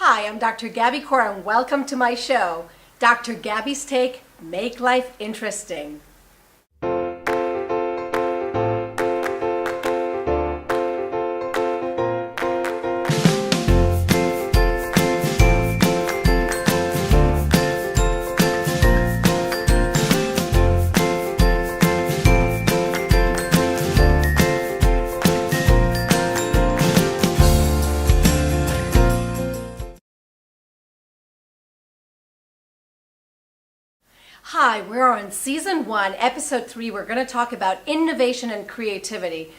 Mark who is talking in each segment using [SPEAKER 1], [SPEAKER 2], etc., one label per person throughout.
[SPEAKER 1] Hi, I'm Dr. Gaby Cora and welcome to my show, Dr. Gaby's Take, Make Life Interesting. Hi, we're on Season 1, Episode 3. We're going to talk about innovation and creativity.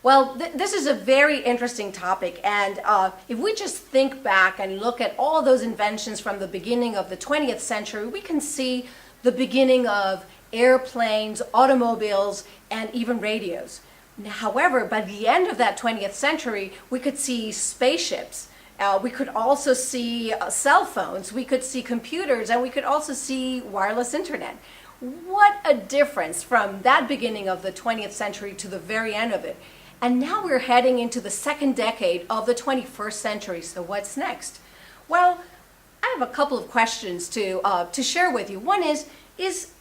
[SPEAKER 1] Well, this is a very interesting topic, and if we just think back and look at all those inventions from the beginning of the 20th century, we can see the beginning of airplanes, automobiles, and even radios. However, by the end of that 20th century, we could see spaceships. We could also see cell phones, we could see computers, and we could also see wireless internet. What a difference from that beginning of the 20th century to the very end of it. And now we're heading into the second decade of the 21st century. So what's next? Well, I have a couple of questions to share with you. One is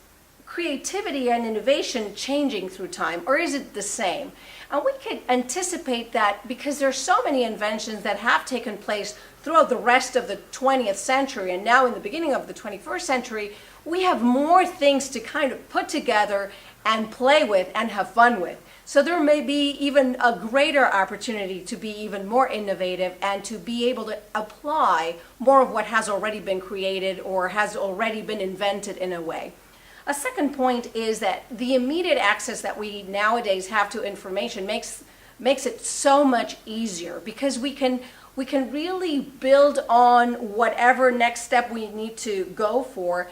[SPEAKER 1] creativity and innovation changing through time, or is it the same? And we could anticipate that because there are so many inventions that have taken place throughout the rest of the 20th century, and now in the beginning of the 21st century, we have more things to kind of put together and play with and have fun with. So there may be even a greater opportunity to be even more innovative and to be able to apply more of what has already been created or has already been invented in a way. A second point is that the immediate access that we nowadays have to information makes it so much easier because we can really build on whatever next step we need to go for,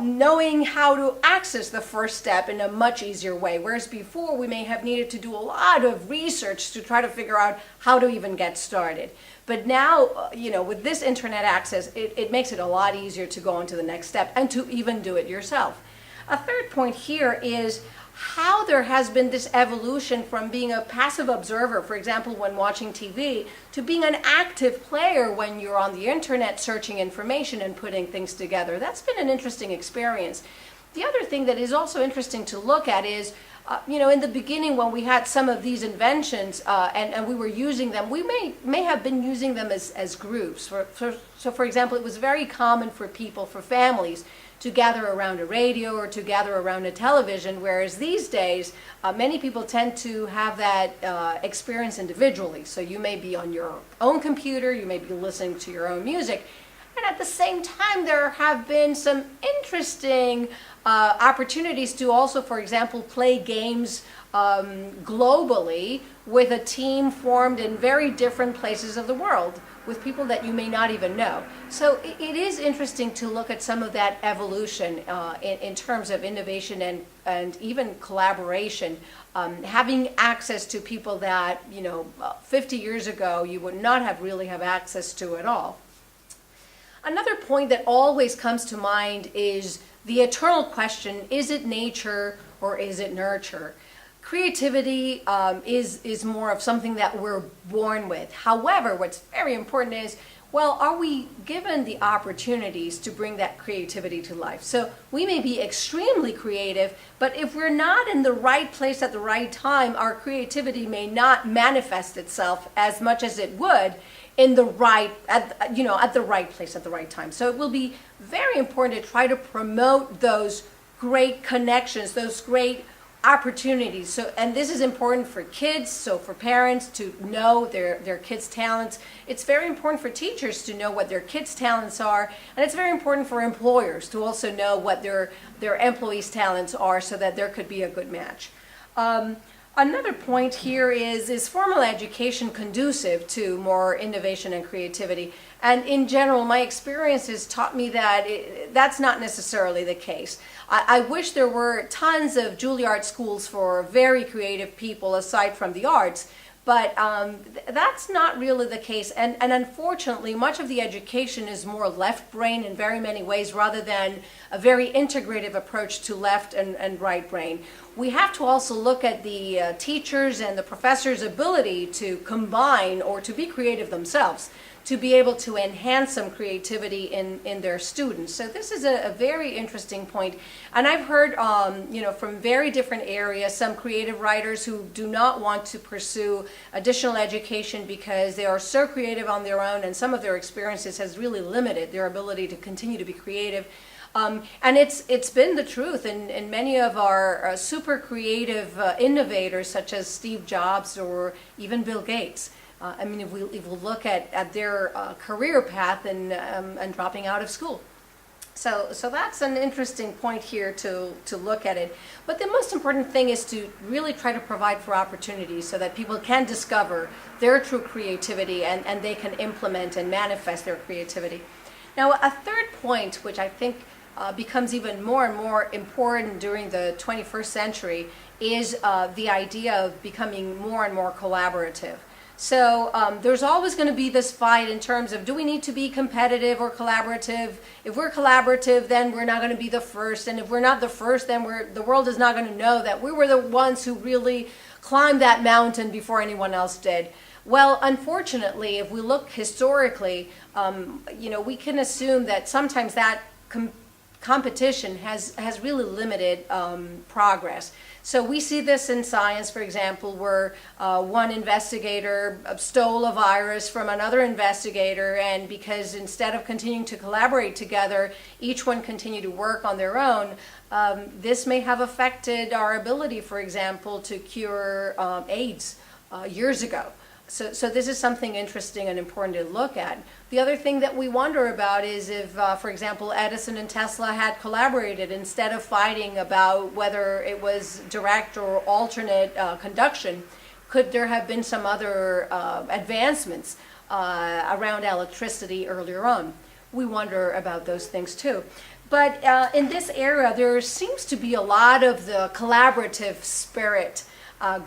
[SPEAKER 1] knowing how to access the first step in a much easier way. Whereas before we may have needed to do a lot of research to try to figure out how to even get started. But now, with this internet access, it makes it a lot easier to go on to the next step and to even do it yourself. A third point here is how there has been this evolution from being a passive observer, for example, when watching TV, to being an active player when you're on the internet searching information and putting things together. That's been an interesting experience. The other thing that is also interesting to look at is, in the beginning when we had some of these inventions and we were using them, we may have been using them as groups. So for example, it was very common for people, for families, to gather around a radio or to gather around a television, whereas these days many people tend to have that experience individually. So you may be on your own computer, you may be listening to your own music, and at the same time there have been some interesting opportunities to also, for example, play games globally with a team formed in very different places of the world, with people that you may not even know. So it is interesting to look at some of that evolution in terms of innovation and even collaboration, having access to people that 50 years ago you would not have really have access to at all. Another point that always comes to mind is the eternal question, is it nature or is it nurture? Creativity is more of something that we're born with. However, what's very important is, well, are we given the opportunities to bring that creativity to life? So we may be extremely creative, but if we're not in the right place at the right time, our creativity may not manifest itself as much as it would in the right, at the right place at the right time. So it will be very important to try to promote those great connections, those great opportunities. So, and this is important for kids, so for parents to know their kids' talents. It's very important for teachers to know what their kids' talents are, and it's very important for employers to also know what their employees' talents are so that there could be a good match. Another point here is formal education conducive to more innovation and creativity? And in general, my experiences taught me that that's not necessarily the case. I wish there were tons of Juilliard schools for very creative people aside from the arts, but that's not really the case. And unfortunately, much of the education is more left brain in very many ways rather than a very integrative approach to left and right brain. We have to also look at the teachers and the professors' ability to combine or to be creative themselves, to be able to enhance some creativity in their students. So this is a very interesting point. And I've heard, from very different areas, some creative writers who do not want to pursue additional education because they are so creative on their own, and some of their experiences has really limited their ability to continue to be creative. And it's been the truth in many of our super creative innovators, such as Steve Jobs or even Bill Gates. If we look at their career path and dropping out of school. So that's an interesting point here to look at it. But the most important thing is to really try to provide for opportunities so that people can discover their true creativity and they can implement and manifest their creativity. Now, a third point, which I think becomes even more and more important during the 21st century, is the idea of becoming more and more collaborative. So there's always going to be this fight in terms of, do we need to be competitive or collaborative? If we're collaborative, then we're not going to be the first. And if we're not the first, then the world is not going to know that we were the ones who really climbed that mountain before anyone else did. Well, unfortunately, if we look historically, we can assume that sometimes that competition has really limited progress. So we see this in science, for example, where one investigator stole a virus from another investigator, and because instead of continuing to collaborate together, each one continued to work on their own, this may have affected our ability, for example, to cure AIDS years ago. So this is something interesting and important to look at. The other thing that we wonder about is if, for example, Edison and Tesla had collaborated instead of fighting about whether it was direct or alternate conduction, could there have been some other advancements around electricity earlier on? We wonder about those things too. But in this era, there seems to be a lot of the collaborative spirit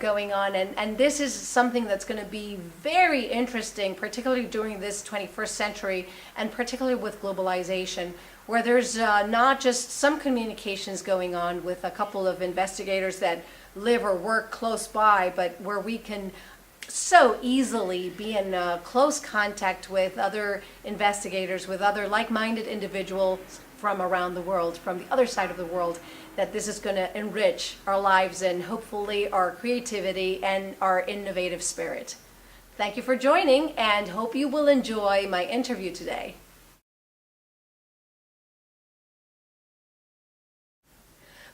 [SPEAKER 1] going on, and this is something that's going to be very interesting, particularly during this 21st century, and particularly with globalization, where there's not just some communications going on with a couple of investigators that live or work close by, but where we can so easily be in close contact with other investigators, with other like-minded individuals from around the world, from the other side of the world, that this is going to enrich our lives and hopefully our creativity and our innovative spirit. Thank you for joining, and hope you will enjoy my interview today.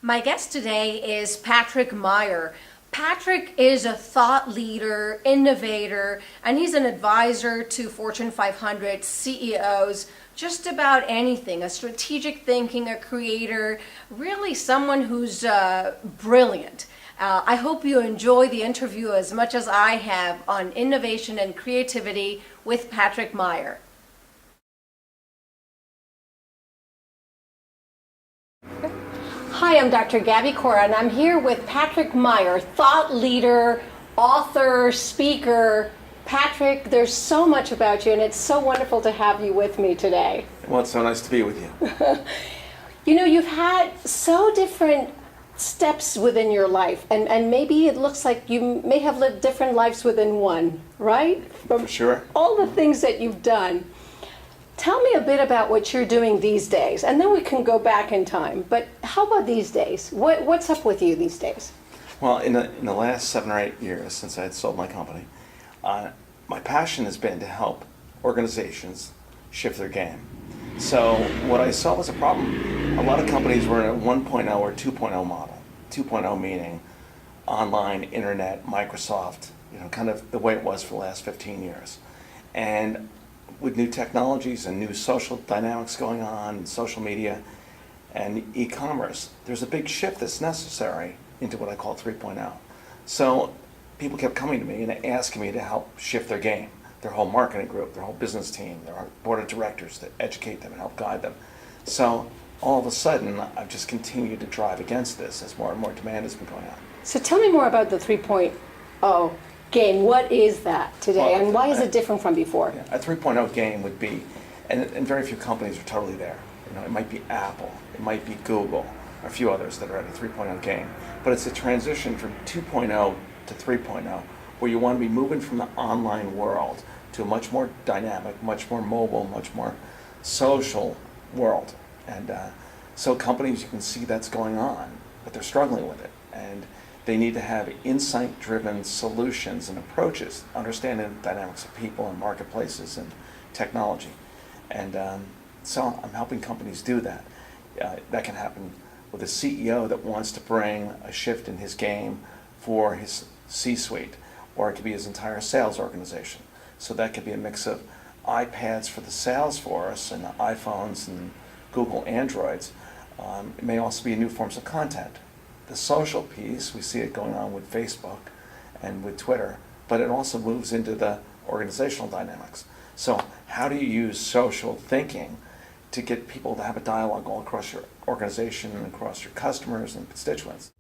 [SPEAKER 1] My guest today is Patrick Meyer. Patrick is a thought leader, innovator, and he's an advisor to Fortune 500 CEOs, just about anything, a strategic thinking, a creator, really someone who's brilliant. I hope you enjoy the interview as much as I have on innovation and creativity with Patrick Meyer. Hi, I'm Dr. Gaby Cora, and I'm here with Patrick Meyer, thought leader, author, speaker. Patrick, there's so much about you, and it's so wonderful to have you with me today.
[SPEAKER 2] Well, it's so nice to be with you.
[SPEAKER 1] You've had so different steps within your life, and maybe it looks like you may have lived different lives within one, right?
[SPEAKER 2] For sure.
[SPEAKER 1] All the things that you've done. Tell me a bit about what you're doing these days, and then we can go back in time. But how about these days? What's up with you these days?
[SPEAKER 2] Well, in the last 7 or 8 years since I had sold my company, my passion has been to help organizations shift their game. So what I saw was a problem. A lot of companies were in a 1.0 or 2.0 model. 2.0 meaning online, internet, Microsoft, kind of the way it was for the last 15 years. And with new technologies and new social dynamics going on, social media and e-commerce, there's a big shift that's necessary into what I call 3.0. So people kept coming to me and asking me to help shift their game, their whole marketing group, their whole business team, their board of directors, to educate them and help guide them. So all of a sudden, I've just continued to drive against this as more and more demand has been going on.
[SPEAKER 1] So tell me more about the 3.0 game. What is that today, and why is it different from before?
[SPEAKER 2] A 3.0 game would be, and very few companies are totally there. It might be Apple, it might be Google, or a few others that are at a 3.0 game. But it's a transition from 2.0 to 3.0, where you want to be moving from the online world to a much more dynamic, much more mobile, much more social world. And so companies, you can see that's going on, but they're struggling with it. And they need to have insight-driven solutions and approaches, understanding the dynamics of people and marketplaces and technology. And so I'm helping companies do that. That can happen with a CEO that wants to bring a shift in his game for his C-suite, or it could be his entire sales organization. So that could be a mix of iPads for the sales force and iPhones and Google Androids. It may also be new forms of content. The social piece, we see it going on with Facebook and with Twitter, but it also moves into the organizational dynamics. So how do you use social thinking to get people to have a dialogue all across your organization and across your customers and constituents?